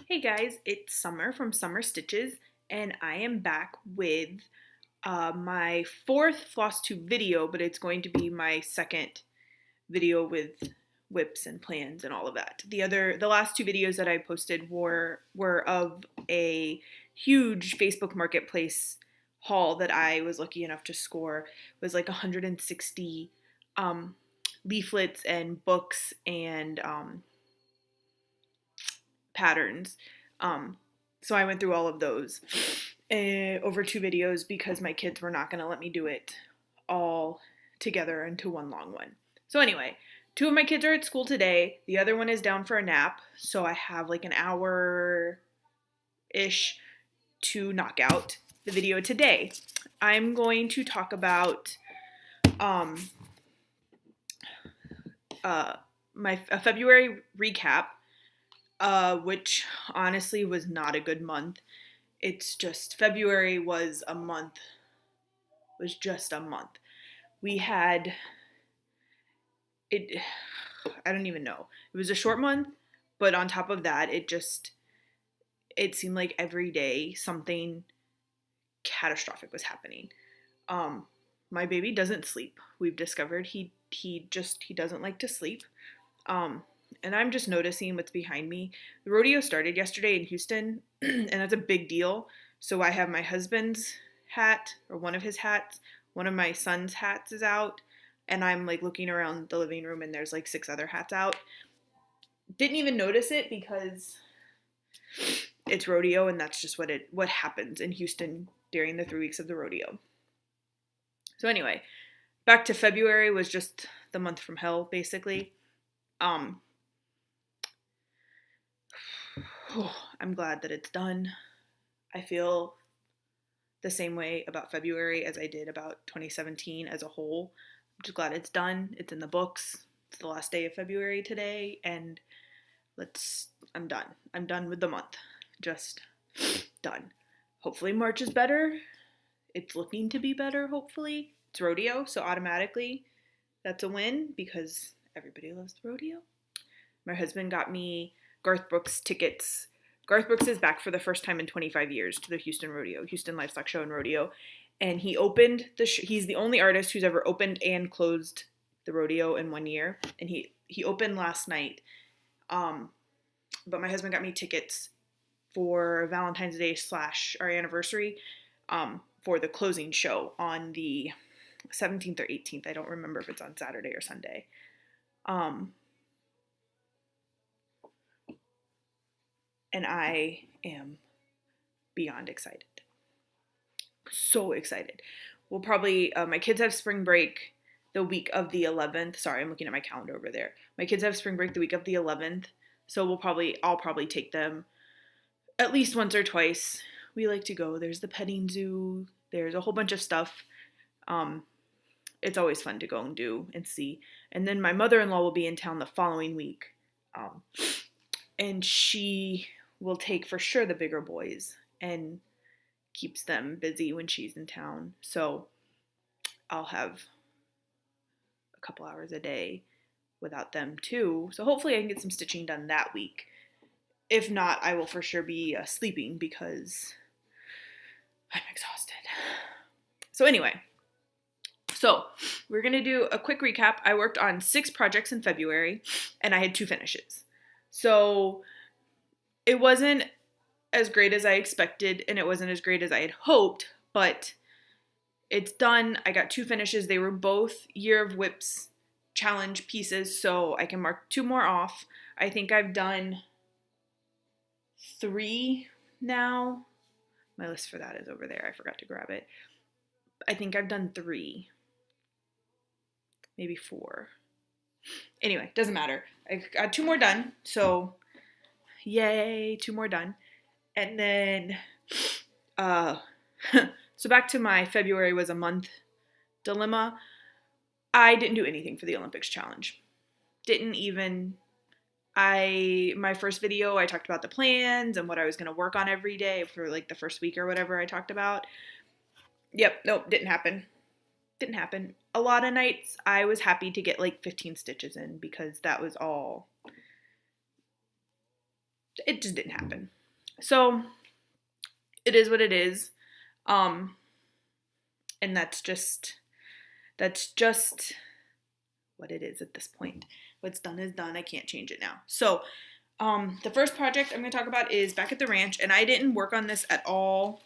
Hey guys, it's Summer from Summer Stitches, and I am back with my fourth FlossTube video, but it's going to be my second video with whips and plans and all of that. The last two videos that I posted were of a huge Facebook Marketplace haul that I was lucky enough to score. It was like 160 leaflets and books and patterns. So I went through all of those over two videos because my kids were not going to let me do it all together into one long one. So anyway, two of my kids are at school today. The other one is down for a nap. So I have like an hour-ish to knock out the video today. I'm going to talk about my February recap, which honestly was not a good month. It's just February was just a month. We had it, I don't even know. It was a short month, but on top of that, it seemed like every day something catastrophic was happening. My baby doesn't sleep. We've discovered he doesn't like to sleep. And I'm just noticing what's behind me. The rodeo started yesterday in Houston, and that's a big deal. So I have my husband's hat, or one of his hats, one of my son's hats is out, and I'm like looking around the living room and there's like 6 other hats out. Didn't even notice it because it's rodeo, and that's just what happens in Houston during the 3 weeks of the rodeo. So anyway, back to February was just the month from hell, basically. I'm glad that it's done. I feel the same way about February as I did about 2017 as a whole. I'm just glad it's done. It's in the books. It's the last day of February today, and I'm done. I'm done with the month. Just done. Hopefully March is better. It's looking to be better, hopefully. It's rodeo, so automatically that's a win because everybody loves the rodeo. My husband got me Garth Brooks tickets. Garth Brooks is back for the first time in 25 years to the Houston Rodeo, Houston Livestock Show and Rodeo. And he opened he's the only artist who's ever opened and closed the rodeo in 1 year. And he opened last night. But my husband got me tickets for Valentine's Day / our anniversary for the closing show on the 17th or 18th. I don't remember if it's on Saturday or Sunday. And I am beyond excited. So excited. We'll probably, my kids have spring break the week of the 11th. Sorry, I'm looking at my calendar over there. My kids have spring break the week of the 11th. So I'll probably take them at least once or twice. We like to go. There's the petting zoo. There's a whole bunch of stuff. It's always fun to go and do and see. And then my mother-in-law will be in town the following week. And she will take for sure the bigger boys and keeps them busy when she's in town. So I'll have a couple hours a day without them too. So hopefully I can get some stitching done that week. If not, I will for sure be sleeping because I'm exhausted. So anyway, we're going to do a quick recap. I worked on 6 projects in February and I had 2 finishes. So it wasn't as great as I expected, and it wasn't as great as I had hoped, but it's done. I got 2 finishes. They were both Year of Whips challenge pieces, so I can mark 2 more off. I think I've done 3 now. My list for that is over there. I forgot to grab it. I think I've done 3. Maybe 4. Anyway, doesn't matter. I got 2 more done, so yay, 2 more done. And then, so back to my February was a month dilemma. I didn't do anything for the Olympics challenge. My first video, I talked about the plans and what I was going to work on every day for like the first week or whatever I talked about. Yep, nope, didn't happen. A lot of nights I was happy to get like 15 stitches in because that was all it just didn't happen. So it is what it is. And that's just what it is at this point. What's done is done. I can't change it now. So the first project I'm going to talk about is back at the ranch, and I didn't work on this at all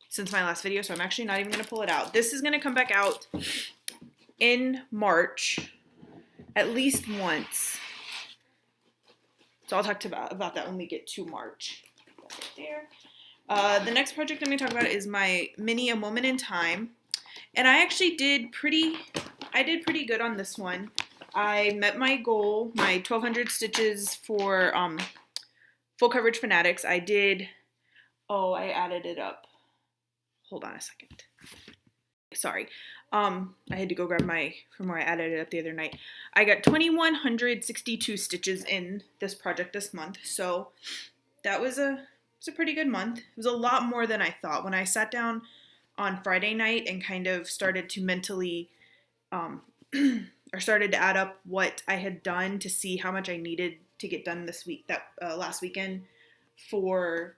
since my last video, so I'm actually not even going to pull it out. This is going to come back out in March at least once. So I'll talk about that when we get to March. Right there. The next project I'm going to talk about is my mini A Moment in Time. And I actually did pretty good on this one. I met my goal, my 1,200 stitches for Full Coverage Fanatics. I added it up. Hold on a second. Sorry. I had to go grab from where I added it up the other night. I got 2,162 stitches in this project this month. So that was a pretty good month. It was a lot more than I thought. When I sat down on Friday night and kind of started to mentally, or started to add up what I had done to see how much I needed to get done this week, last weekend to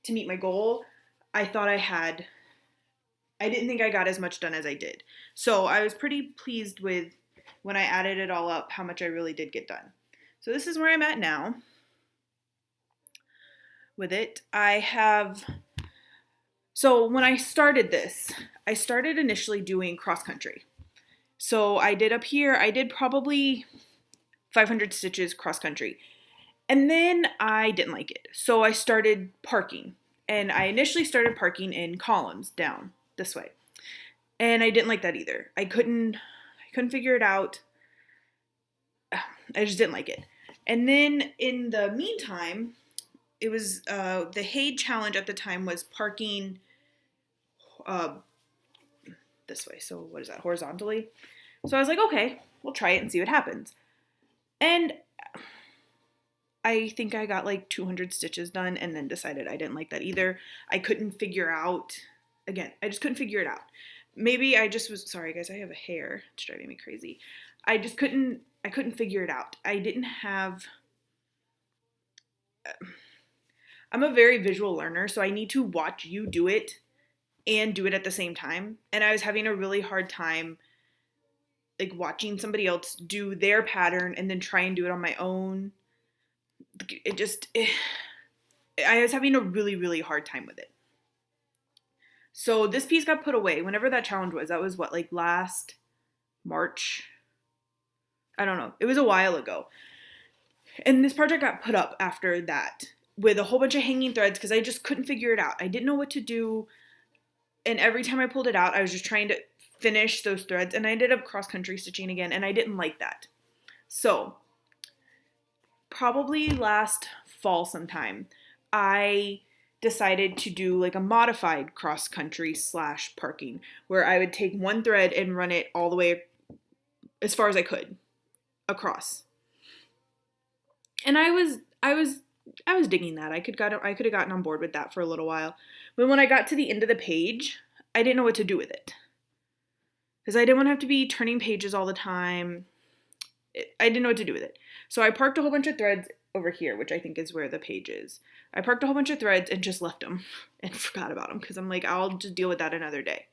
meet my goal, I thought I didn't think I got as much done as I did. So I was pretty pleased with, when I added it all up, how much I really did get done. So this is where I'm at now with it. So when I started this, I started initially doing cross country. So I did up here, I did probably 500 stitches cross country. And then I didn't like it. So I started parking. And I initially started parking in columns down this way. And I didn't like that either. I couldn't figure it out. I just didn't like it. And then in the meantime, it was the Haid challenge at the time was parking this way. So what is that, horizontally? So I was like, okay, we'll try it and see what happens. And I think I got like 200 stitches done and then decided I didn't like that either. I couldn't figure out, again, I just couldn't figure it out. Maybe I just was, sorry guys, I have a hair. It's driving me crazy. I couldn't figure it out. I'm a very visual learner, so I need to watch you do it and do it at the same time. And I was having a really hard time like watching somebody else do their pattern and then try and do it on my own. I was having a really, really hard time with it. So this piece got put away whenever that challenge was. That was what, like last March? I don't know. It was a while ago. And this project got put up after that with a whole bunch of hanging threads because I just couldn't figure it out. I didn't know what to do. And every time I pulled it out, I was just trying to finish those threads. And I ended up cross-country stitching again, and I didn't like that. So probably last fall sometime, I decided to do like a modified cross-country / parking where I would take one thread and run it all the way as far as I could across. And I was digging that. I could have gotten on board with that for a little while. But when I got to the end of the page, I didn't know what to do with it. Because I didn't want to have to be turning pages all the time. I didn't know what to do with it. So I parked a whole bunch of threads over here, which I think is where the page is. I parked a whole bunch of threads and just left them and forgot about them because I'm like, I'll just deal with that another day.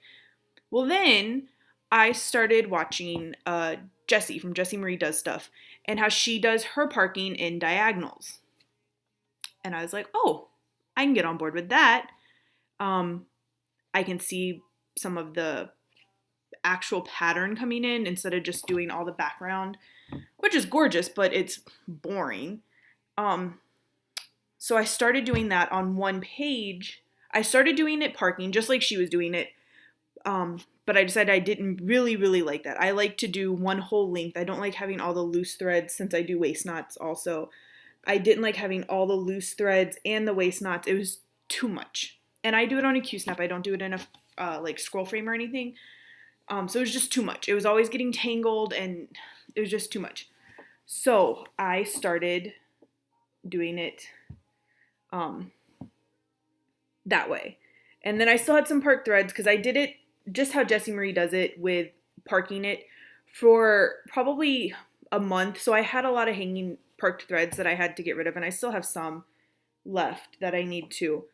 Well, then I started watching Jessie from Jessie Marie Does Stuff and how she does her parking in diagonals. And I was like, oh, I can get on board with that. I can see some of the actual pattern coming in instead of just doing all the background, which is gorgeous, but it's boring. So I started doing that on one page. I started doing it parking just like she was doing it. But I decided I didn't really, really like that. I like to do one whole length. I don't like having all the loose threads since I do waist knots also. I didn't like having all the loose threads and the waist knots. It was too much. And I do it on a Q-snap. I don't do it in a like scroll frame or anything. So it was just too much. It was always getting tangled and it was just too much. So I started doing it that way. And then I still had some park threads because I did it just how Jessie Marie does it with parking it for probably a month. So I had a lot of parked threads that I had to get rid of, and I still have some left that I need to.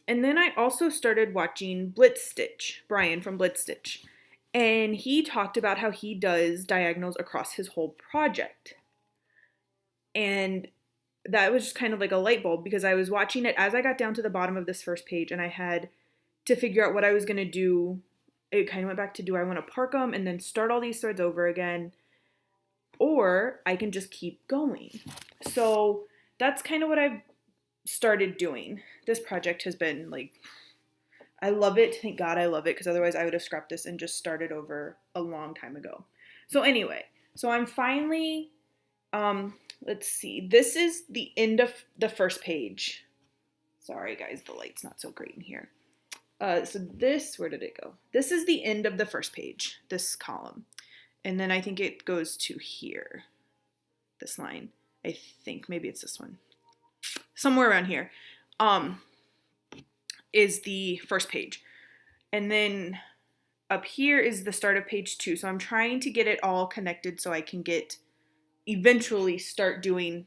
And then I also started watching Blitz Stitch, Brian from Blitz Stitch. And he talked about how he does diagonals across his whole project. And that was just kind of like a light bulb, because I was watching it as I got down to the bottom of this first page, and I had to figure out what I was going to do. It kind of went back to, do I want to park them and then start all these threads over again? Or I can just keep going. So that's kind of what I've started doing. This project has been like, I love it. Thank God I love it, because otherwise I would have scrapped this and just started over a long time ago. So anyway, so I'm finally, let's see. This is the end of the first page. Sorry guys, the light's not so great in here. So this, where did it go? This is the end of the first page, this column. And then I think it goes to here, this line. I think maybe it's this one. Somewhere around here is the first page. And then up here is the start of page 2. So I'm trying to get it all connected so I can eventually start doing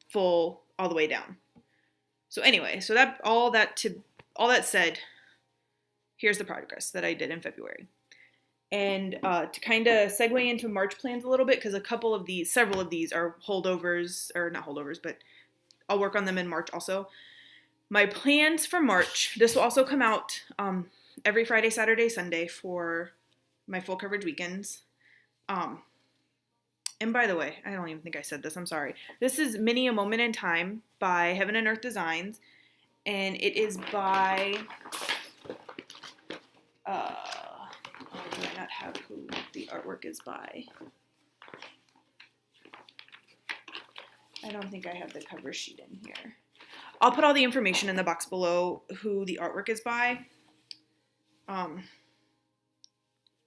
full all the way down. So anyway, so all that said, here's the progress that I did in February. And to kind of segue into March plans a little bit, because several of these are holdovers, or not holdovers, but I'll work on them in March also. My plans for March, this will also come out every Friday, Saturday, Sunday for my full coverage weekends. And by the way, I don't even think I said this, I'm sorry. This is Mini A Moment in Time by Heaven and Earth Designs, and it is by, do I not have who the artwork is by? I don't think I have the cover sheet in here. I'll put all the information in the box below who the artwork is by.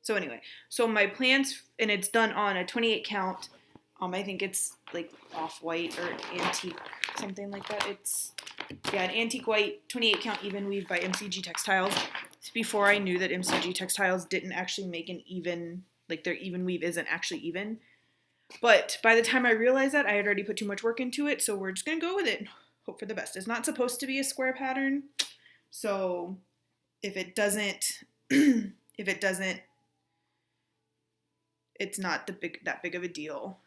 So anyway, so my plans, and it's done on a 28 count. I think it's like off-white or antique, something like that. It's, yeah, an antique white 28 count even weave by MCG Textiles. It's before I knew that MCG Textiles didn't actually make an even, like their even weave isn't actually even. But by the time I realized that, I had already put too much work into it, so we're just going to go with it. Hope for the best. It's not supposed to be a square pattern, so if it doesn't, it's not that big of a deal.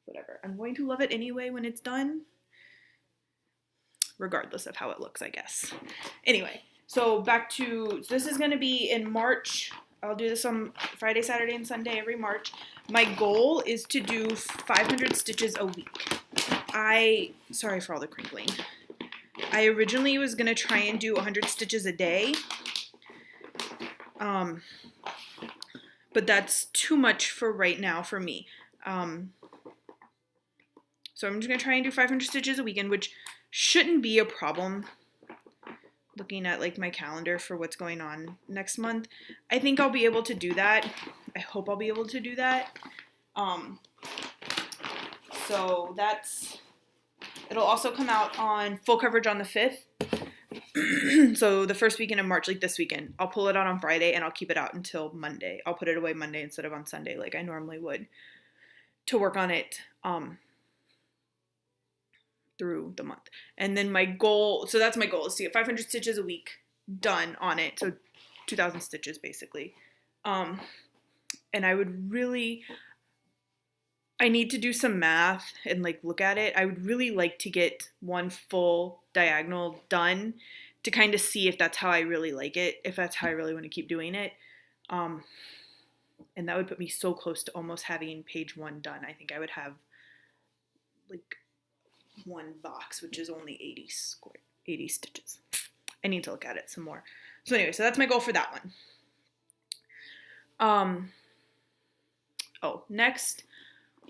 Whatever. I'm going to love it anyway when it's done, regardless of how it looks, I guess. Anyway, so this is going to be in March. I'll do this on Friday, Saturday, and Sunday every March. My goal is to do 500 stitches a week. Sorry for all the crinkling. I originally was going to try and do 100 stitches a day. But that's too much for right now for me. So I'm just going to try and do 500 stitches a weekend, which shouldn't be a problem. Looking at like my calendar for what's going on next month, I think I'll be able to do that. I hope I'll be able to do that. So it'll also come out on full coverage on the 5th. So the first weekend of March, like this weekend, I'll pull it out on Friday and I'll keep it out until Monday. I'll put it away Monday instead of on Sunday like I normally would, to work on it through the month. And then my goal, so that's my goal, is to get 500 stitches a week done on it. So 2,000 stitches basically. And I need to do some math and like look at it. I would really like to get one full diagonal done to kind of see if that's how I really like it, if that's how I really want to keep doing it. And that would put me so close to almost having page 1 done. I think I would have like one box, which is only 80 stitches. I need to look at it some more. So anyway, so that's my goal for that one. Next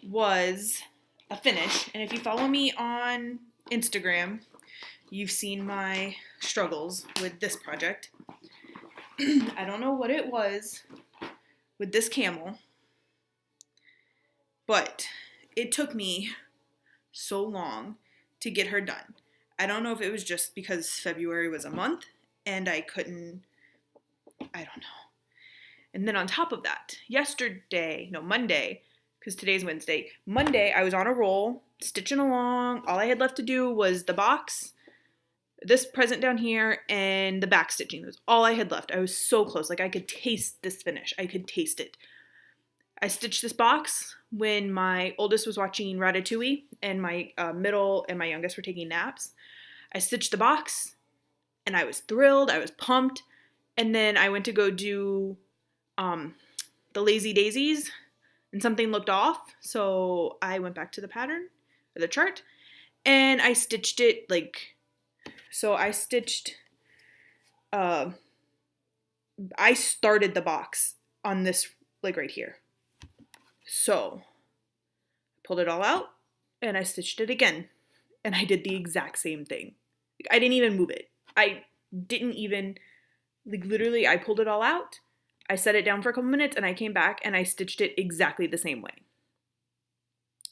was a finish. And if you follow me on Instagram, you've seen my struggles with this project. I don't know what it was with this camel, but it took me so long to get her done. I don't know if it was just because February was a month and I don't know. And then on top of that, Monday, because today's Wednesday. Monday, I was on a roll, stitching along. All I had left to do was the box, this present down here, and the back stitching. That was all I had left. I was so close. Like, I could taste this finish. I could taste it. I stitched this box when my oldest was watching Ratatouille and my middle and my youngest were taking naps. I stitched the box and I was thrilled. I was pumped. And then I went to go do the Lazy Daisies and something looked off. So I went back to the pattern, or the chart, and I stitched it I started the box on this, like right here. So I pulled it all out and I stitched it again. And I did the exact same thing. I didn't even move it. I didn't even, literally, I pulled it all out. I set it down for a couple minutes and I came back and I stitched it exactly the same way.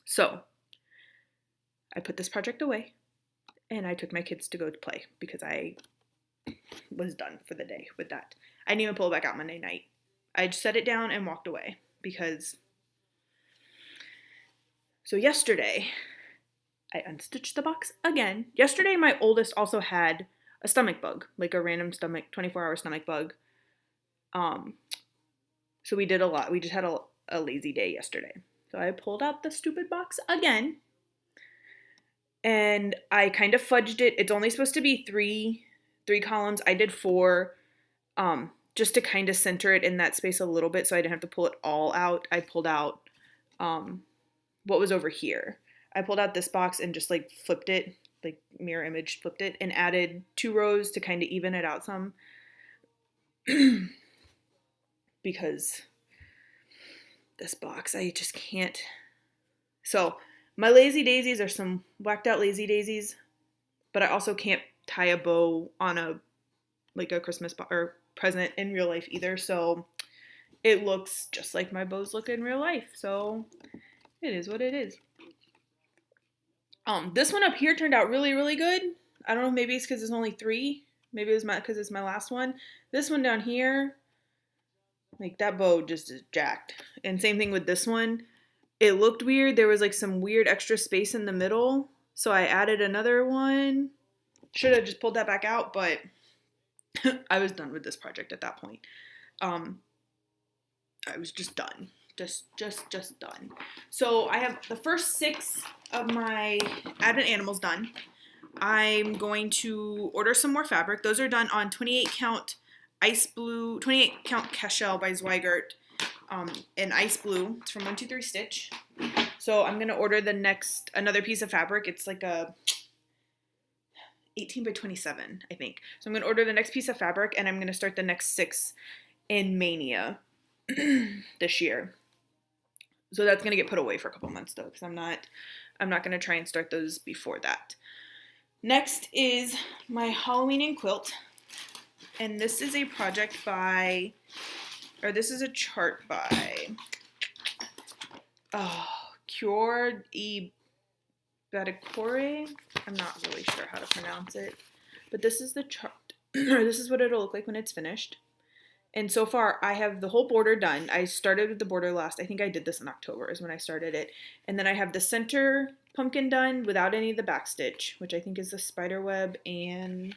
So I put this project away and I took my kids to go to play because I was done for the day with that. I didn't even pull it back out Monday night. I just set it down and walked away because... So yesterday, I unstitched the box again. Yesterday, my oldest also had a stomach bug, like a random 24-hour stomach bug. So we did a lot. We just had a lazy day yesterday. So I pulled out the stupid box again. And I kind of fudged it. It's only supposed to be three columns. I did 4, just to kind of center it in that space a little bit so I didn't have to pull it all out. I pulled out what was over here. I pulled out this box and just like flipped it, like mirror image flipped it, and added 2 rows to kind of even it out some. Because this box, I just can't. So my lazy daisies are some whacked out lazy daisies, but I also can't tie a bow on a Christmas or present in real life either. So it looks just like my bows look in real life. So it is what it is. This one up here turned out really, really good. I don't know, maybe it's because it's only 3. Maybe it's because it's my last one. This one down here, like that bow just is jacked. And same thing with this one. It looked weird. There was like some weird extra space in the middle. So I added another one. Should have just pulled that back out, but I was done with this project at that point. I was just done. Just done. So I have the first 6 of my Advent animals done. I'm going to order some more fabric. Those are done on 28 count ice blue, 28 count Cashel by Zweigart, in ice blue. It's from 123 Stitch. So I'm gonna order another piece of fabric. It's like a 18 by 27, I think. So I'm gonna order the next piece of fabric and I'm gonna start the next 6 in Mania this year. So that's gonna get put away for a couple months though, because I'm not gonna try and start those before that. Next is my Halloween and quilt, and this is a project this is a chart by Cure e Badacore. I'm not really sure how to pronounce it, but this is the chart. This is what it'll look like when it's finished. And so far, I have the whole border done. I started with the border last. I think I did this in October is when I started it. And then I have the center pumpkin done without any of the back stitch, which I think is the spider web and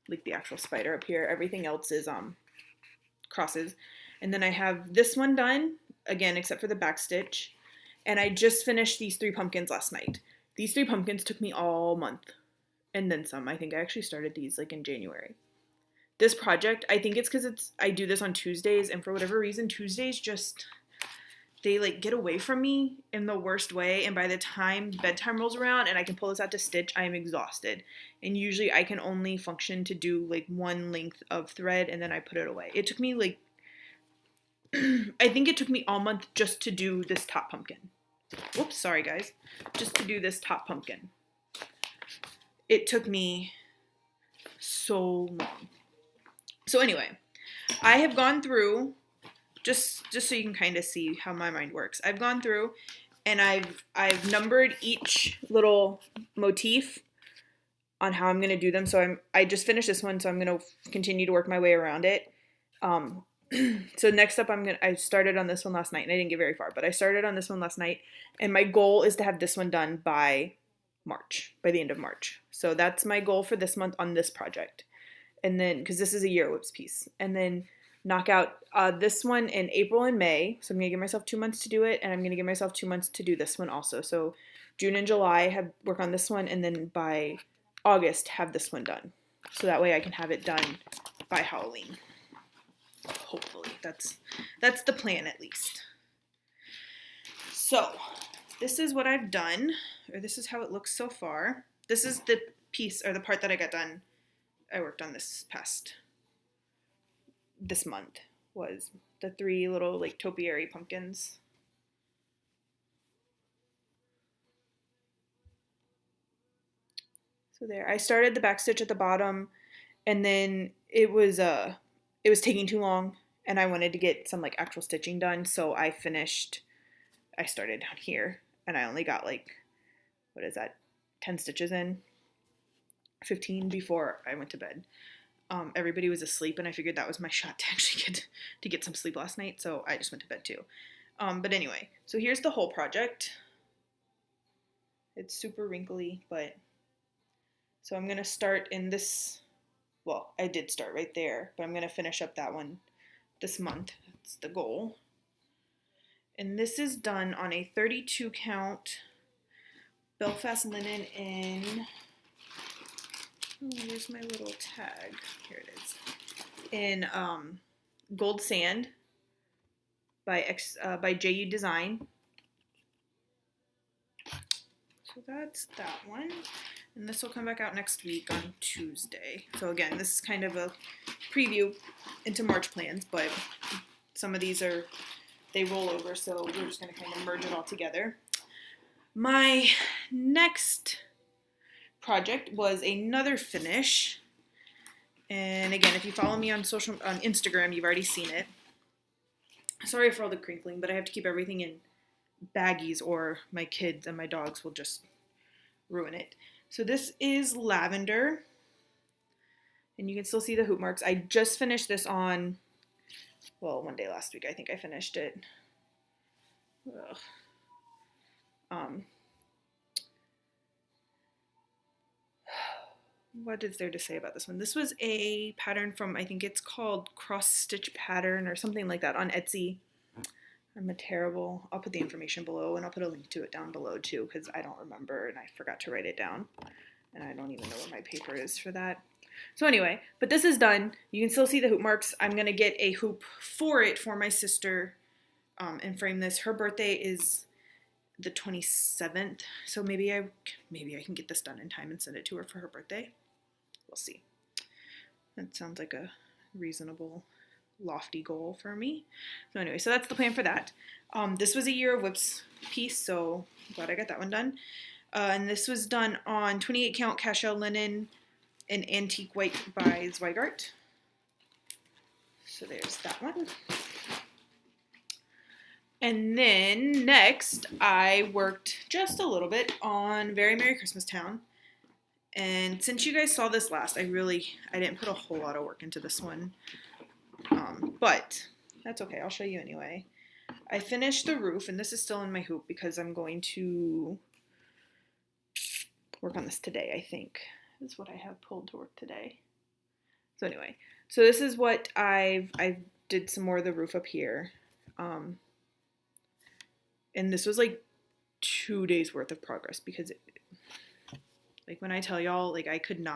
like the actual spider up here. Everything else is crosses. And then I have this one done, again, except for the back stitch. And I just finished these 3 pumpkins last night. These 3 pumpkins took me all month. And then some. I think I actually started these like in January. This project, I think it's because I do this on Tuesdays, and for whatever reason, Tuesdays just, they like get away from me in the worst way, and by the time bedtime rolls around and I can pull this out to stitch, I am exhausted. And usually I can only function to do like 1 length of thread and then I put it away. It took me like, I think it took me all month just to do this top pumpkin. Whoops, sorry guys. Just to do this top pumpkin. It took me so long. So anyway, I have gone through, just so you can kind of see how my mind works. I've gone through and I've numbered each little motif on how I'm going to do them. So I just finished this one, so I'm going to continue to work my way around it. So next up, I started on this one last night, and I didn't get very far, but I started on this one last night, and my goal is to have this one done by March, by the end of March. So that's my goal for this month on this project. And then, because this is a year whips piece, and then knock out this one in April and May. So I'm gonna give myself 2 months to do it, and I'm gonna give myself 2 months to do this one also. So June and July work on this one, and then by August have this one done. So that way I can have it done by Halloween. Hopefully, that's the plan at least. So this is what I've done, or this is how it looks so far. This is the piece or the part that I got done. I worked on this month, was the 3 little like topiary pumpkins. So there, I started the back stitch at the bottom, and then it was taking too long, and I wanted to get some like actual stitching done, so I started down here, and I only got like, what is that, 10 stitches in, 15 before I went to bed. Everybody was asleep, and I figured that was my shot to actually get some sleep last night, so I just went to bed too. But anyway, so here's the whole project. It's super wrinkly, but so I'm gonna start in this. Well, I did start right there, but I'm gonna finish up that one this month. That's the goal. And this is done on a 32 count Belfast linen in. Where's my little tag? Here it is. In Gold Sand by JU Design. So that's that one. And this will come back out next week on Tuesday. So again, this is kind of a preview into March plans, but some of these they roll over, so we're just going to kind of merge it all together. My next project was another finish, and again, if you follow me on Instagram, you've already seen it. Sorry for all the crinkling, but I have to keep everything in baggies or my kids and my dogs will just ruin it. So this is lavender, and you can still see the hoop marks. I just finished this on, well, one day last week I think I finished it. What is there to say about this one? This was a pattern from, I think it's called Cross Stitch Pattern or something like that on Etsy. I'll put the information below, and I'll put a link to it down below too, because I don't remember and I forgot to write it down. And I don't even know where my paper is for that. So anyway, but this is done. You can still see the hoop marks. I'm going to get a hoop for it for my sister and frame this. Her birthday is the 27th, so maybe I can get this done in time and send it to her for her birthday. We'll see. That sounds like a reasonable, lofty goal for me. So anyway, so that's the plan for that. This was a year of whips piece, so I'm glad I got that one done. And this was done on 28 count cashel linen in antique white by Zweigart. So there's that one. And then next, I worked just a little bit on Very Merry Christmas Town. And since you guys saw this last, I didn't put a whole lot of work into this one. But that's okay, I'll show you anyway. I finished the roof, and this is still in my hoop because I'm going to work on this today, I think. This is what I have pulled to work today. So anyway, so this is what I did some more of the roof up here. And this was like 2 days worth of progress because like when I tell y'all, like I couldn't.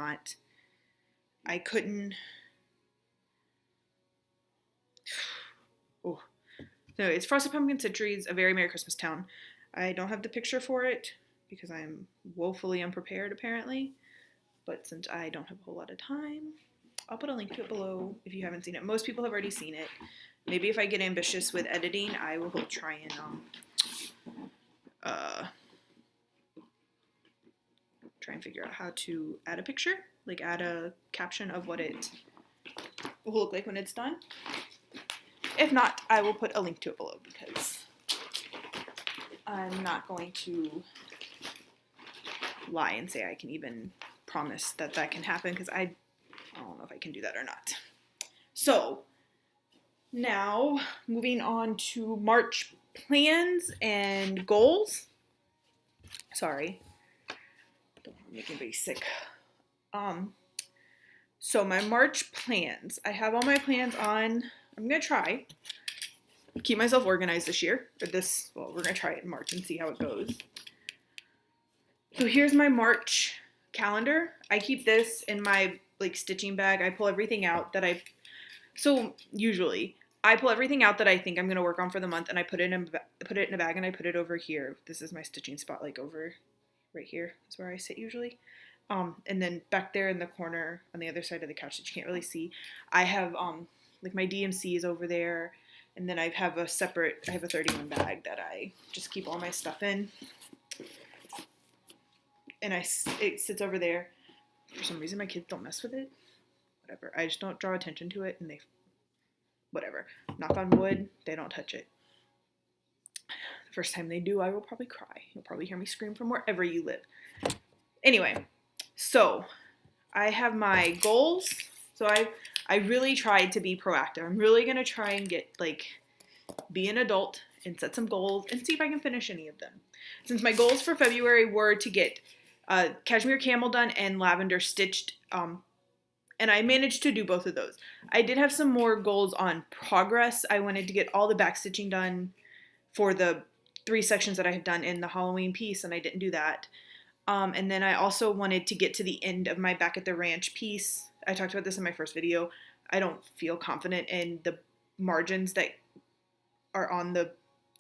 Oh, so it's Frosted Pumpkin Citrus, A Very Merry Christmas Town. I don't have the picture for it because I'm woefully unprepared apparently. But since I don't have a whole lot of time, I'll put a link to it below if you haven't seen it. Most people have already seen it. Maybe if I get ambitious with editing, I will try and figure out how to add a picture, like add a caption of what it will look like when it's done. If not, I will put a link to it below because I'm not going to lie and say I can even promise that can happen because I don't know if I can do that or not. So Now, moving on to March plans and goals. Sorry, don't want to make anybody sick. So my March plans. I have all my plans on. I'm gonna try keep myself organized this year. Well, we're gonna try it in March and see how it goes. So here's my March calendar. I keep this in my stitching bag. I pull everything out that usually I pull everything out that I think I'm gonna work on for the month, and I put it in a bag, and I put it over here. This is my stitching spot, over right here is where I sit usually. And then back there in the corner on the other side of the couch that you can't really see, I have my DMC is over there, and then I have a 31 bag that I just keep all my stuff in, and it sits over there. For some reason, my kids don't mess with it. Whatever. I just don't draw attention to it, and whatever. Knock on wood, they don't touch it. The first time they do, I will probably cry. You'll probably hear me scream from wherever you live. Anyway, so I have my goals. So I really tried to be proactive. I'm really going to try and be an adult and set some goals and see if I can finish any of them. Since my goals for February were to get cashmere camel done and lavender stitched, and I managed to do both of those. I did have some more goals on progress. I wanted to get all the back stitching done for the 3 sections that I had done in the Halloween piece, and I didn't do that. And then I also wanted to get to the end of my Back at the Ranch piece. I talked about this in my first video. I don't feel confident in the margins that are on the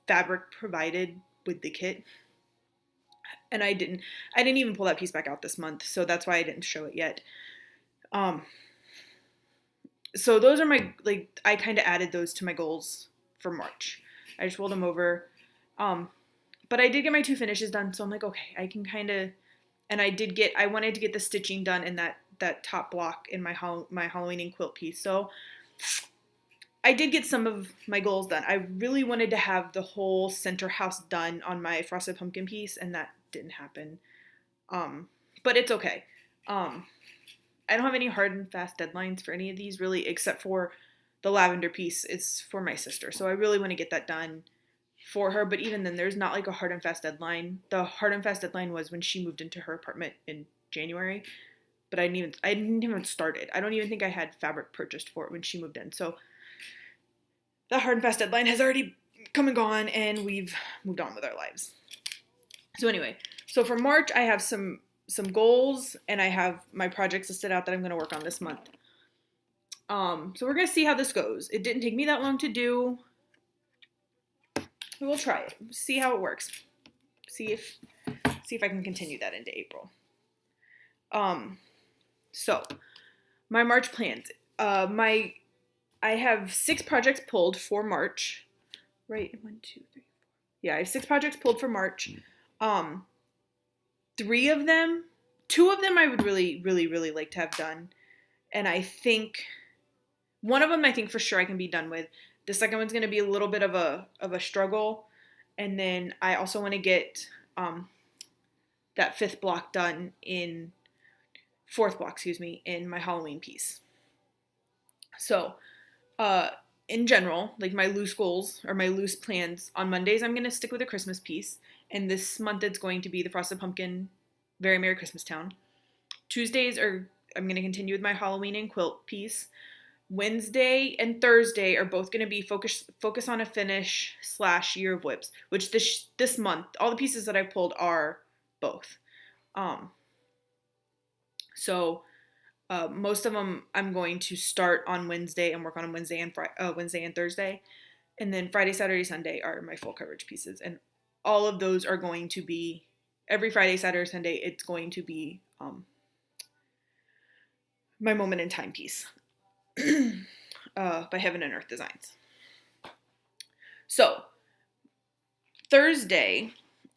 fabric provided with the kit. And I didn't even pull that piece back out this month, so that's why I didn't show it yet. So those are my, I kind of added those to my goals for March. I just rolled them over. But I did get my 2 finishes done, so I'm like, okay, I can kind of, and I wanted to get the stitching done in that top block in my Halloween and quilt piece. So I did get some of my goals done. I really wanted to have the whole center house done on my Frosted Pumpkin piece, and that didn't happen. But it's okay. I don't have any hard and fast deadlines for any of these really, except for the lavender piece. It's for my sister, so I really want to get that done for her. But even then, there's not a hard and fast deadline. The hard and fast deadline was when she moved into her apartment in January, but I didn't even started. I don't even think I had fabric purchased for it when she moved in. So the hard and fast deadline has already come and gone, and we've moved on with our lives. So anyway, so for March, I have some goals, and I have my projects listed out that I'm going to work on this month. So we're going to see how this goes. It didn't take me that long to do. We'll try it. See how it works. See if I can continue that into April. So my March plans. I have 6 projects pulled for March. Right? 1, 2, 3, 4. Yeah, I have 6 projects pulled for March. 2 of them I would really, really, really like to have done. And I think one of them I think for sure I can be done with. The second one's going to be a little bit of a struggle. And then I also want to get that 4th block done in my Halloween piece. So, in general, my loose goals or my loose plans, on Mondays I'm going to stick with a Christmas piece. And this month it's going to be the Frosted Pumpkin Very Merry Christmas Town. Tuesdays I'm going to continue with my Halloween and quilt piece. Wednesday and Thursday are both going to be focus on a finish / Year of Whips, which this month, all the pieces that I pulled are both. So most of them I'm going to start on Wednesday and work on Wednesday and Thursday. And then Friday, Saturday, Sunday are my full coverage pieces. And all of those are going to be, every Friday, Saturday, Sunday, it's going to be my Moment in Time piece by Heaven and Earth Designs. So Thursday,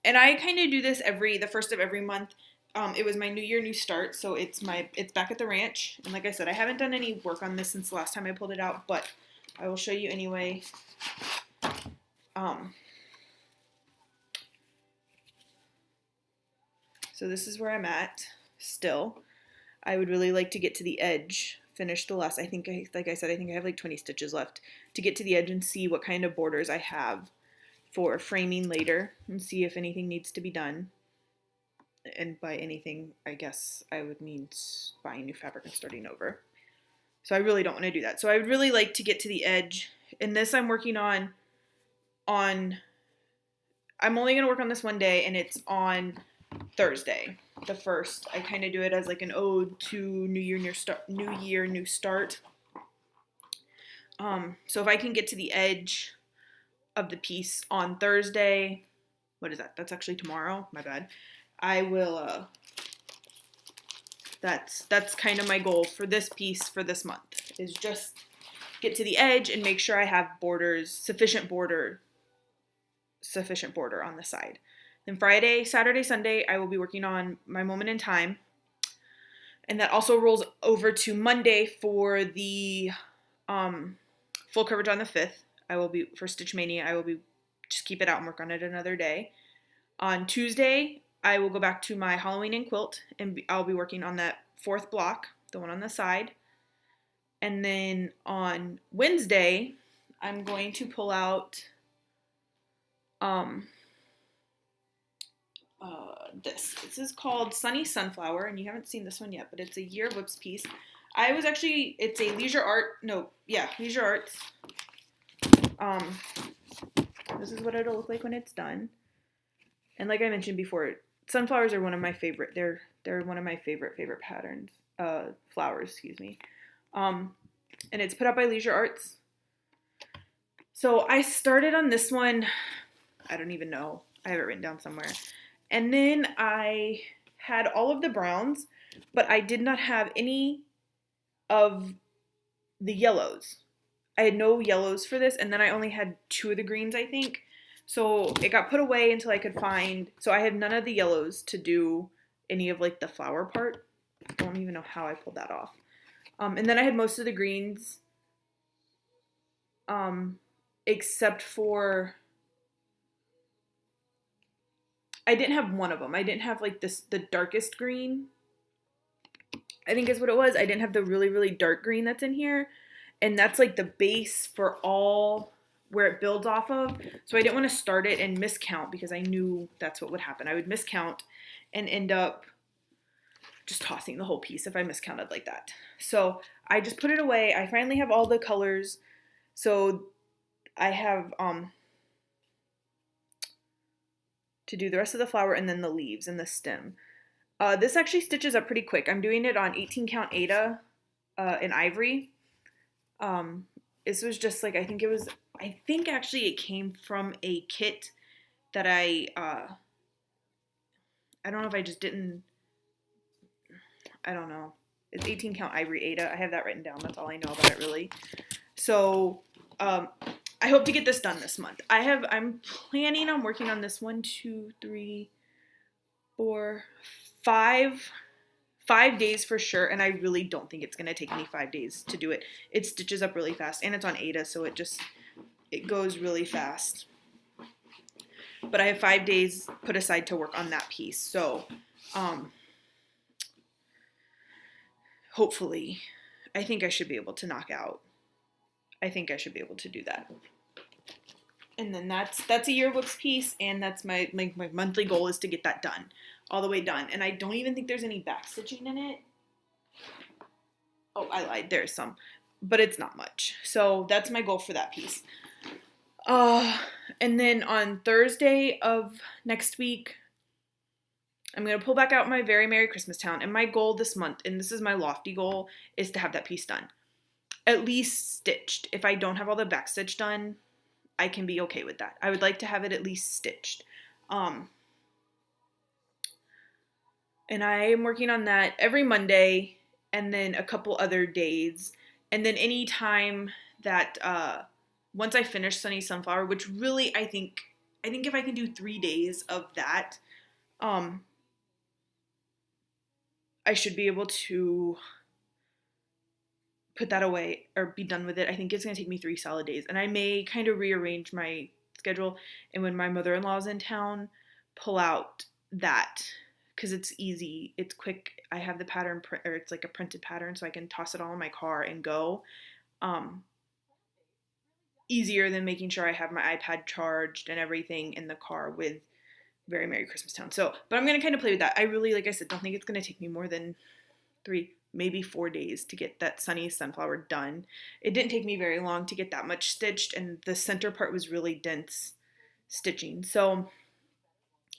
and I kind of do this the first of every month. It was my New Year, New Start, so it's Back at the Ranch. And like I said, I haven't done any work on this since the last time I pulled it out, but I will show you anyway. So this is where I'm at still. I would really like to get to the edge finish the last, like I said, I think I have like 20 stitches left to get to the edge and see what kind of borders I have for framing later and see if anything needs to be done. And by anything, I guess I would mean buying new fabric and starting over. So I really don't want to do that. So I would really like to get to the edge. And this I'm working on I'm only going to work on this one day, and it's on Thursday, the 1st. I kind of do it as like an ode to New Year, New Start. So if I can get to the edge of the piece on Thursday, what is that? That's actually tomorrow. My bad. I will, that's kind of my goal for this piece for this month, is just get to the edge and make sure I have borders, sufficient border on the side. Then Friday, Saturday, Sunday, I will be working on my moment in time. And that also rolls over to Monday for the full coverage on the 5th. For Stitch Mania, I will be just keep it out and work on it another day. On Tuesday, I will go back to my Halloween and quilt, and I'll be working on that 4th block, the one on the side. And then on Wednesday, I'm going to pull out this is called Sunny Sunflower, and you haven't seen this one yet, but it's a Year of Whips piece. It's a Leisure Arts. This is what it'll look like when it's done. And like I mentioned before, sunflowers are one of my favorite. They're one of my favorite patterns. Flowers, excuse me. And it's put out by Leisure Arts. So I started on this one. I don't even know. I have it written down somewhere. And then I had all of the browns, but I did not have any of the yellows. I had no yellows for this, and then I only had 2 of the greens, I think. So it got put away until I could find, so I have none of the yellows to do any of like the flower part. I don't even know how I pulled that off. And then I had most of the greens, except for, I didn't have one of them. I didn't have like the darkest green, I think is what it was. I didn't have the really, really dark green that's in here. And that's like the base for all where it builds off of. So I didn't want to start it and miscount, because I knew that's what would happen. I would miscount and end up just tossing the whole piece if I miscounted like that. So I just put it away. I finally have all the colors. So I have to do the rest of the flower and then the leaves and the stem. This actually stitches up pretty quick. I'm doing it on 18 count Aida in ivory. This was just like, I think actually it came from a kit that I don't know if I just didn't, I don't know. It's 18 count ivory Aida. I have that written down. That's all I know about it really. So, I hope to get this done this month. I'm planning on working on this 1, 2, 3, 4, 5 days for sure, and I really don't think it's going to take me 5 days to do it. It stitches up really fast, and it's on Aida, so it goes really fast. But I have 5 days put aside to work on that piece, so hopefully, I think I should be able to knock out. I think I should be able to do that. And then that's a Year of Whips piece, and that's my monthly goal is to get that done, all the way done. And I don't even think there's any back stitching in it. Oh, I lied. There's some, but it's not much. So that's my goal for that piece. And then on Thursday of next week, I'm going to pull back out my Very Merry Christmas Town. And my goal this month, and this is my lofty goal, is to have that piece done. At least stitched. If I don't have all the back stitch done, I can be okay with that. I would like to have it at least stitched. And I am working on that every Monday and then a couple other days. And then any time that, once I finish Sunny Sunflower, which really I think if I can do 3 days of that, I should be able to put that away or be done with it. I think it's going to take me 3 solid days, and I may kind of rearrange my schedule, and when my mother-in-law's in town, pull out that, because it's easy, it's quick. I have the pattern, or it's like a printed pattern, so I can toss it all in my car and go. Easier than making sure I have my iPad charged and everything in the car with Very Merry Christmas Town. So, but I'm going to kind of play with that. I really, like I said, don't think it's going to take me more than 3, maybe 4 days to get that Sunny Sunflower done. It didn't take me very long to get that much stitched, and the center part was really dense stitching. So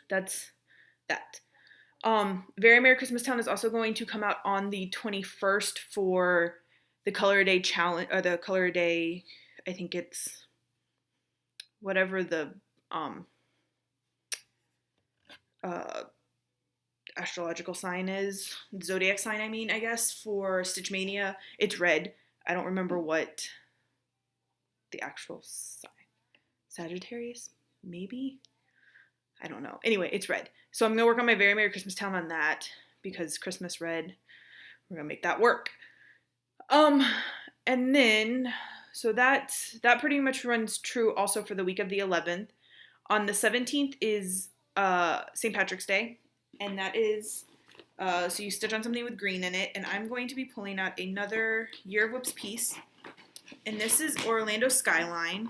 that's that. Very Merry Christmas Town is also going to come out on the 21st for the Color Day challenge, or the Color Day, I think it's whatever the astrological sign is, zodiac sign, I guess, for Stitch Mania. It's red. I don't remember what the actual sign. Sagittarius? Maybe? I don't know. Anyway, it's red. So I'm going to work on my Very Merry Christmas Town on that, because Christmas red, we're going to make that work. And then, so that pretty much runs true also for the week of the 11th. On the 17th is St. Patrick's Day, and that is, so you stitch on something with green in it, and I'm going to be pulling out another Year of Whips piece, and this is Orlando Skyline.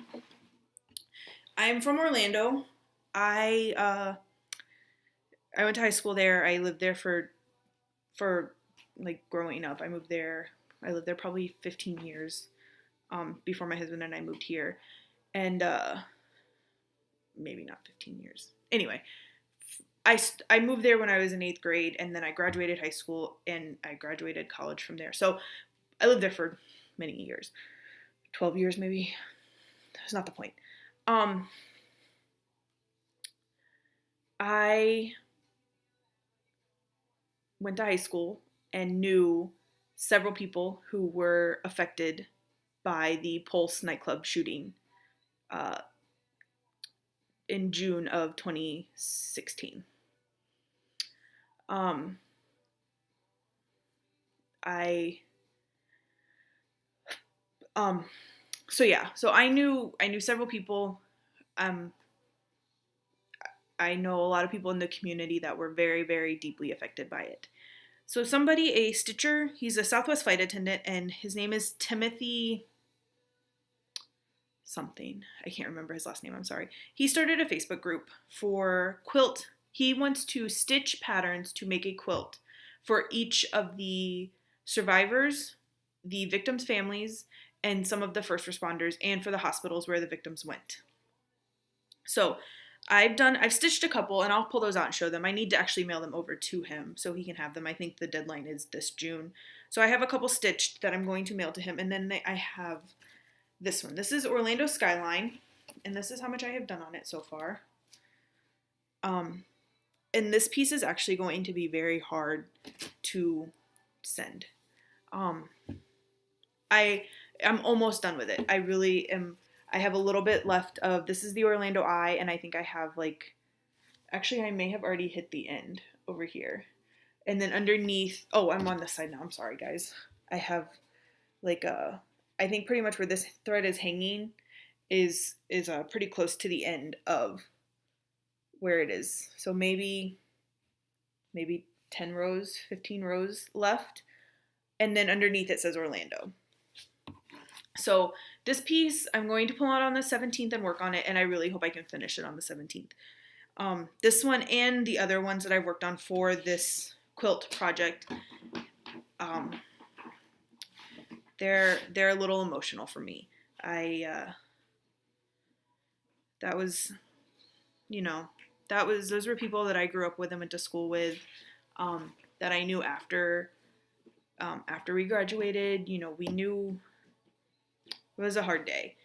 I'm from Orlando. I went to high school there. I lived there for like growing up. I lived there probably 15 years before my husband and I moved here, and maybe not 15 years. Anyway, I moved there when I was in 8th grade, and then I graduated high school and I graduated college from there. So I lived there for many years, 12 years maybe. That's not the point. I went to high school and knew several people who were affected by the Pulse nightclub shooting in June of 2016. So I knew several people. I know a lot of people in the community that were very, very deeply affected by it. So somebody, a stitcher, he's a Southwest flight attendant, and his name is Timothy something. I can't remember his last name, I'm sorry. He started a Facebook group for quilt. He wants to stitch patterns to make a quilt for each of the survivors, the victims' families, and some of the first responders, and for the hospitals where the victims went. So I've stitched a couple, and I'll pull those out and show them. I need to actually mail them over to him so he can have them. I think the deadline is this June. So I have a couple stitched that I'm going to mail to him, and then I have this one. This is Orlando Skyline, and this is how much I have done on it so far. And this piece is actually going to be very hard to send. I'm almost done with it. I really am. I have a little bit left of, this is the Orlando Eye, and I think I have actually I may have already hit the end over here. And then underneath, oh, I'm on this side now, I'm sorry guys. I have I think pretty much where this thread is hanging is pretty close to the end of where it is. So maybe 10 rows, 15 rows left. And then underneath it says Orlando. So this piece I'm going to pull out on the 17th and work on it, and I really hope I can finish it on the 17th. This one and the other ones that I've worked on for this quilt project, they're a little emotional for me. Those were people that I grew up with and went to school with, that I knew after we graduated. We knew it was a hard day.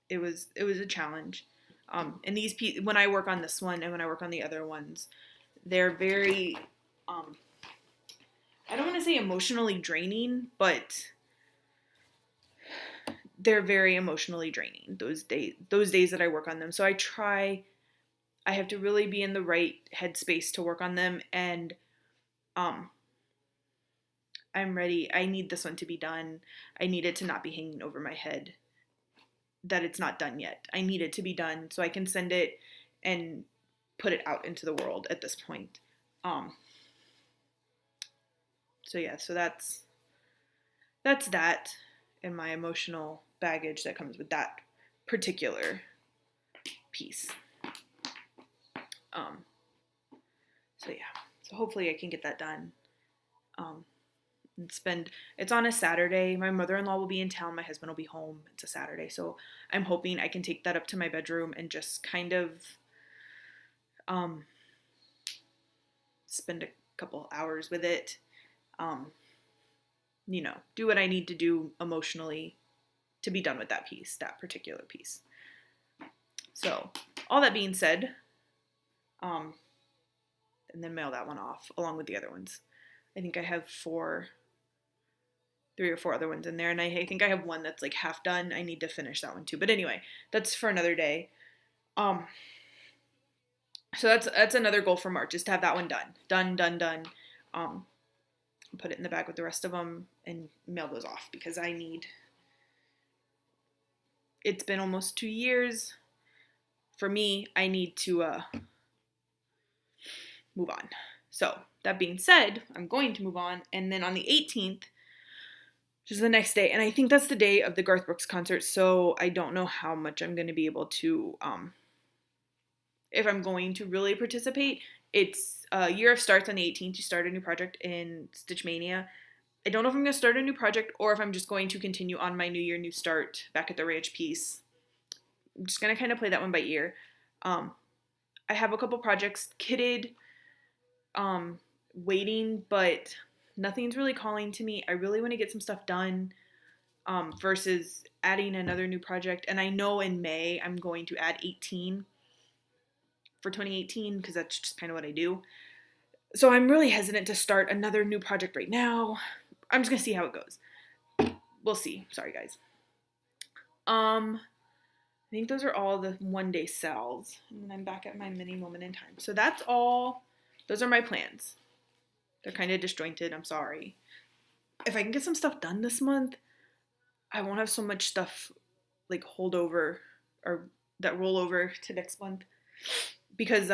It was a challenge. And these when I work on this one and when I work on the other ones, they're very, I don't want to say emotionally draining, but they're very emotionally draining, those days that I work on them. So I have to really be in the right headspace to work on them, and I'm ready. I need this one to be done. I need it to not be hanging over my head that it's not done yet. I need it to be done so I can send it and put it out into the world at this point. So yeah, so that's that, and my emotional baggage that comes with that particular piece. So yeah, so hopefully I can get that done. And it's on a Saturday. My mother-in-law will be in town. My husband will be home. It's a Saturday. So I'm hoping I can take that up to my bedroom and just kind of spend a couple hours with it. Do what I need to do emotionally to be done with that piece, that particular piece. So all that being said, and then mail that one off along with the other ones. I think I have 3 or 4 other ones in there, and I think I have one that's like half done. I need to finish that one too. But anyway, that's for another day. So that's another goal for March, is to have that one done. Put it in the bag with the rest of them and mail those off, because it's been almost 2 years. For me, I need to move on. So that being said, I'm going to move on. And then on the 18th, which is the next day, and I think that's the day of the Garth Brooks concert, so I don't know how much I'm going to be able to, if I'm going to really participate. It's Year of Starts on the 18th. You start a new project in Stitch Mania. I don't know if I'm going to start a new project or if I'm just going to continue on my New Year, New Start back at the ranch piece. I'm just going to kind of play that one by ear. I have a couple projects kitted, waiting, but nothing's really calling to me. I really want to get some stuff done versus adding another new project. And I know in May I'm going to add 18 for 2018, because that's just kind of what I do. So I'm really hesitant to start another new project right now. I'm just going to see how it goes. We'll see. Sorry, guys. I think those are all the one-day sales. And then I'm back at my mini moment in time. So that's all. Those are my plans. They're kind of disjointed. I'm sorry. If I can get some stuff done this month, I won't have so much stuff like hold over or that roll over to next month. Because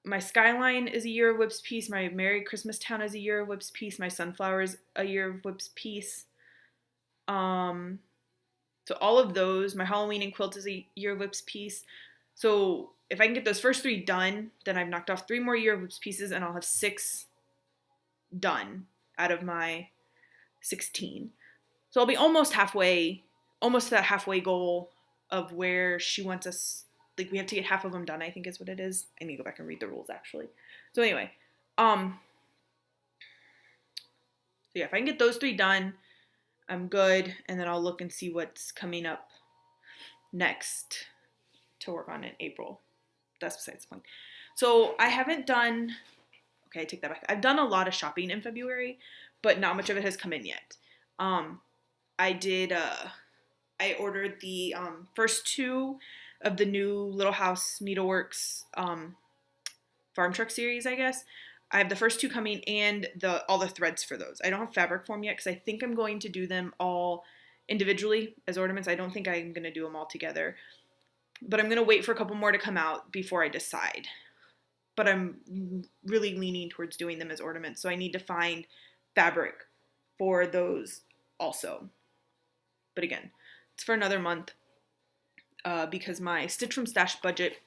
my Skyline is a Year of Whips piece. My Merry Christmas Town is a Year of Whips piece. My Sunflower is a Year of Whips piece. So all of those. My Halloween and Quilt is a Year of Whips piece. So if I can get those first 3 done, then I've knocked off 3 more Year of Whips pieces, and I'll have 6 done out of my 16. So I'll be almost to that halfway goal of where she wants us. Like, we have to get half of them done, I think is what it is. I need to go back and read the rules, actually. So anyway, so yeah, if I can get those 3 done, I'm good. And then I'll look and see what's coming up next to work on in April. That's besides the point. So I haven't done, okay, I take that back. I've done a lot of shopping in February, but not much of it has come in yet. I ordered the first 2 of the new Little House Needleworks farm truck series, I guess. I have the first 2 coming and all the threads for those. I don't have fabric for them yet because I think I'm going to do them all individually as ornaments. I don't think I'm going to do them all together. But I'm going to wait for a couple more to come out before I decide. But I'm really leaning towards doing them as ornaments, so I need to find fabric for those also. But again, it's for another month. Because my Stitch from Stash budget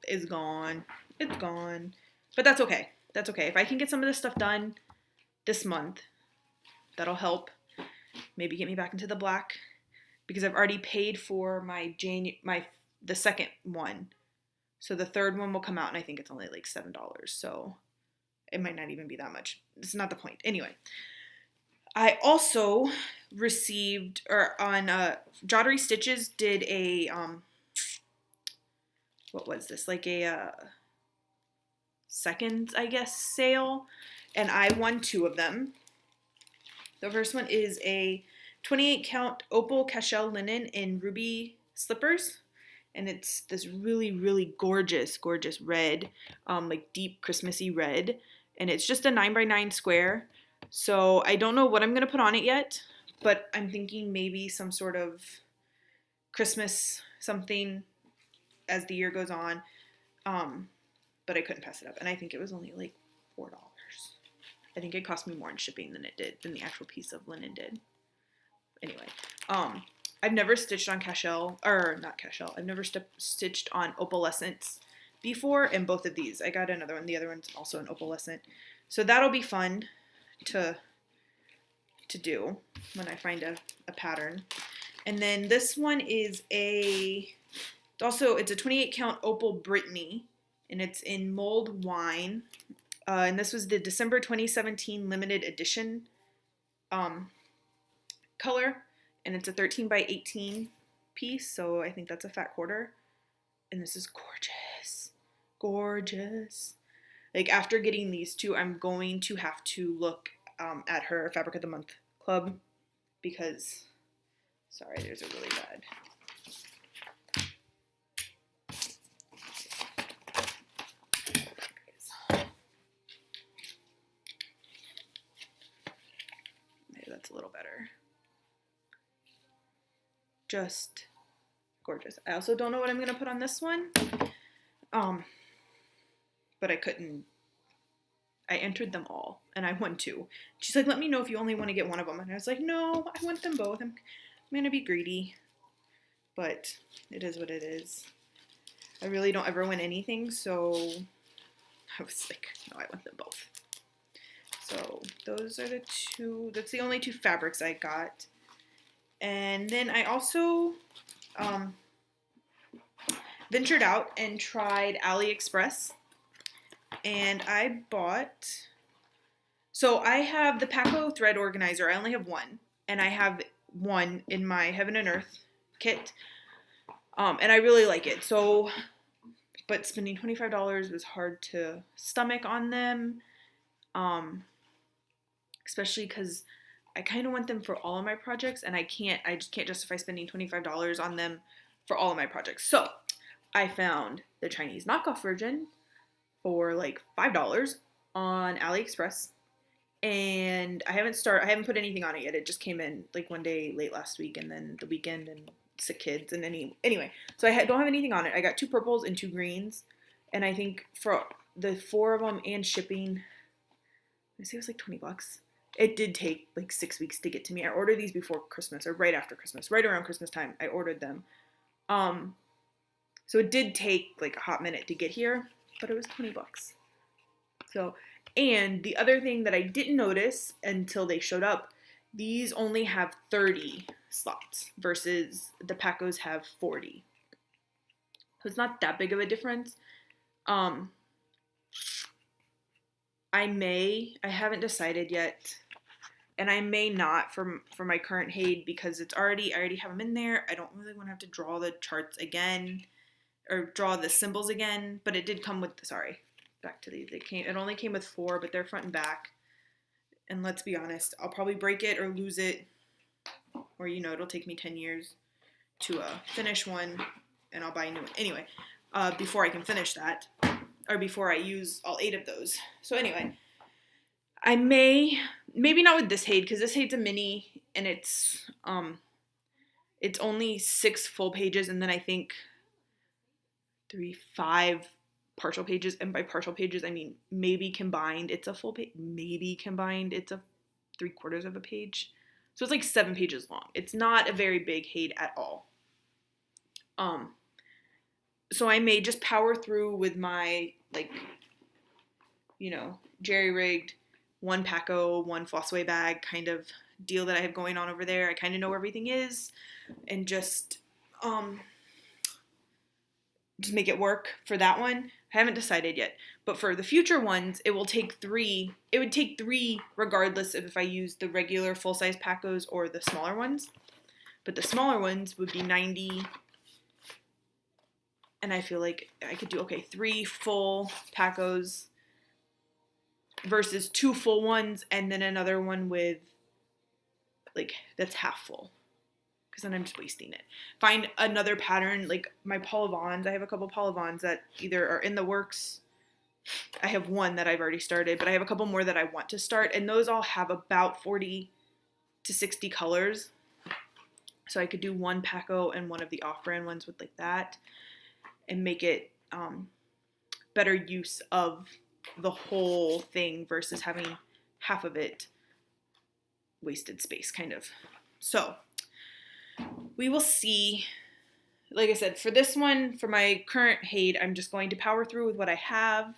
is gone. It's gone. But that's okay. That's okay. If I can get some of this stuff done this month, that'll help. Maybe get me back into the black. Because I've already paid for the second one. So the third one will come out, and I think it's only like $7. So it might not even be that much. It's not the point. Anyway. I also received, Jottery Stitches did a, what was this? Like a seconds, I guess, sale. And I won 2 of them. The first one is a 28 count opal cashel linen in ruby slippers. And it's this really, really gorgeous, gorgeous red, like deep Christmassy red. And it's just a 9x9 square. So I don't know what I'm going to put on it yet, but I'm thinking maybe some sort of Christmas something as the year goes on. but I couldn't pass it up. And I think it was only like $4. I think it cost me more in shipping than the actual piece of linen did. Anyway, I've never stitched on I've never stitched on opalescence before, and both of these. I got another one. The other one's also an opalescent. So that'll be fun to do when I find a pattern. And then this one is it's a 28 count opal Brittany, and it's in mulled wine. And this was the December 2017 limited edition color, and it's a 13 by 18 piece, so I think that's a fat quarter. And this is gorgeous. Gorgeous. Like, after getting these two, I'm going to have to look at her Fabric of the Month club, because, sorry, there's a really bad. Maybe that's a little better. Just gorgeous. I also don't know what I'm going to put on this one. But I entered them all, and I won 2. She's like, let me know if you only want to get one of them. And I was like, no, I want them both. I'm going to be greedy. But it is what it is. I really don't ever win anything, so I was like, no, I want them both. So those are that's the only 2 fabrics I got. And then I also ventured out and tried AliExpress, and I have the Paco thread organizer. I only have one, and I have one in my Heaven and Earth kit, and I really like it. So, but spending $25 was hard to stomach on them, especially because I kind of want them for all of my projects, and I just can't justify spending $25 on them for all of my projects. So I found the Chinese knockoff version for like $5 on AliExpress, and I haven't put anything on it yet. It just came in like one day late last week, and then the weekend, and sick kids, and anyway. So I don't have anything on it. I got 2 purples and 2 greens, and I think for the 4 of them and shipping, I say it was like $20. It did take like 6 weeks to get to me. I ordered these before Christmas, or right after Christmas, right around Christmas time. I ordered them. So it did take like a hot minute to get here, but it was $20. So, and the other thing that I didn't notice until they showed up, these only have 30 slots versus the Pacos have 40. So it's not that big of a difference. I haven't decided yet, and I may not for my current Haid, because I already have them in there. I don't really want to have to draw the charts again, or draw the symbols again, but it did come with, back to these. It only came with 4, but they're front and back. And let's be honest, I'll probably break it or lose it, or it'll take me 10 years to finish one, and I'll buy a new one. Anyway, before I can finish that, or before I use all 8 of those. So anyway, I maybe not with this Haid, because this Haid's a mini, and it's only 6 full pages, and then I think 5 partial pages. And by partial pages, I mean maybe combined it's a full page, maybe combined it's a 3/4 of a page. So it's like 7 pages long. It's not a very big Haid at all. So I may just power through with my, jerry-rigged 1 Paco, 1 Flossaway bag kind of deal that I have going on over there. I kind of know where everything is, and just make it work for that one. I haven't decided yet, but for the future ones, it will take 3. It would take 3 regardless of if I use the regular full-size Pacos or the smaller ones. But the smaller ones would be 90, and I feel like I could do 3 full Pacos versus 2 full ones, and then another one with that's half full, because then I'm just wasting it. Find another pattern, like my Paula Vaughns. I have a couple Paula Vaughns that either are in the works. I have one that I've already started, but I have a couple more that I want to start, and those all have about 40 to 60 colors. So I could do 1 Paco and one of the off-brand ones with like that, and make it better use of the whole thing versus having half of it wasted space, kind of. So we will see. Like I said, for this one, for my current Haid, I'm just going to power through with what I have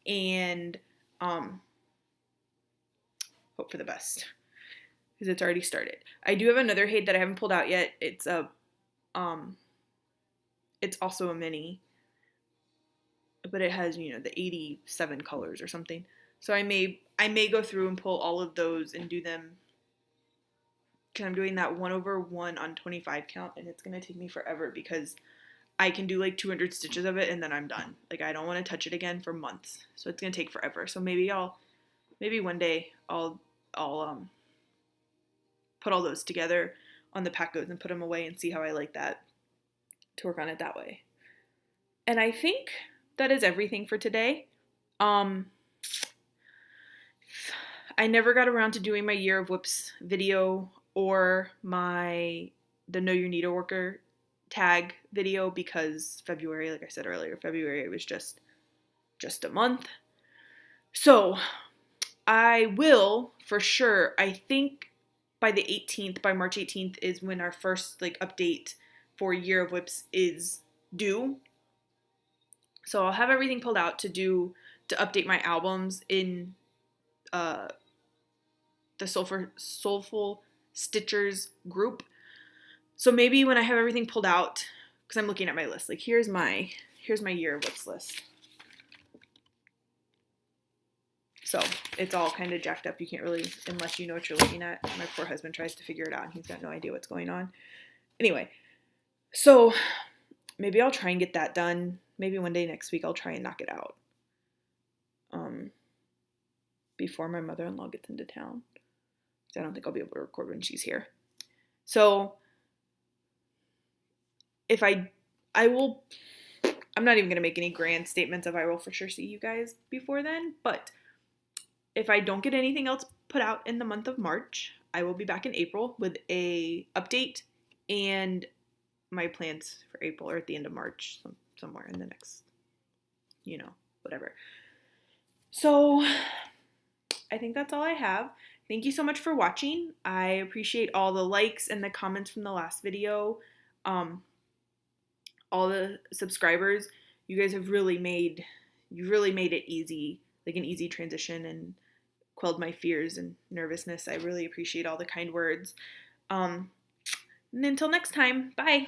and hope for the best because it's already started. I do have another Haid that I haven't pulled out yet. It's also a mini, but it has, you know, the 87 colors or something. So I may go through and pull all of those and do them, because I'm doing that 1/1 on 25 count, and it's going to take me forever because I can do like 200 stitches of it and then I'm done. Like, I don't want to touch it again for months. So it's going to take forever. So maybe one day I'll put all those together on the pack goes and put them away and see how I like that to work on it that way. And I think that is everything for today. I never got around to doing my Year of Whips video or the Know Your Needleworker tag video because February, like I said earlier, February was just a month. So I will for sure, I think by the 18th, by March 18th is when our first like update for Year of Whips is due. So I'll have everything pulled out to update my albums in the Soulful Stitchers group. So maybe when I have everything pulled out, because I'm looking at my list, like here's my Year of Whips list. So it's all kind of jacked up. You can't really, unless you know what you're looking at. My poor husband tries to figure it out and he's got no idea what's going on. Anyway, so maybe I'll try and get that done. Maybe one day next week I'll try and knock it out before my mother-in-law gets into town. I don't think I'll be able to record when she's here. So if I'm not even going to make any grand statements of I will for sure see you guys before then, but if I don't get anything else put out in the month of March, I will be back in April with a update and my plans for April or at the end of March, somewhere in the next, whatever. So I think that's all I have. Thank you so much for watching. I appreciate all the likes and the comments from the last video. All the subscribers. You guys have really made it easy, like an easy transition, and quelled my fears and nervousness. I really appreciate all the kind words. And until next time, bye.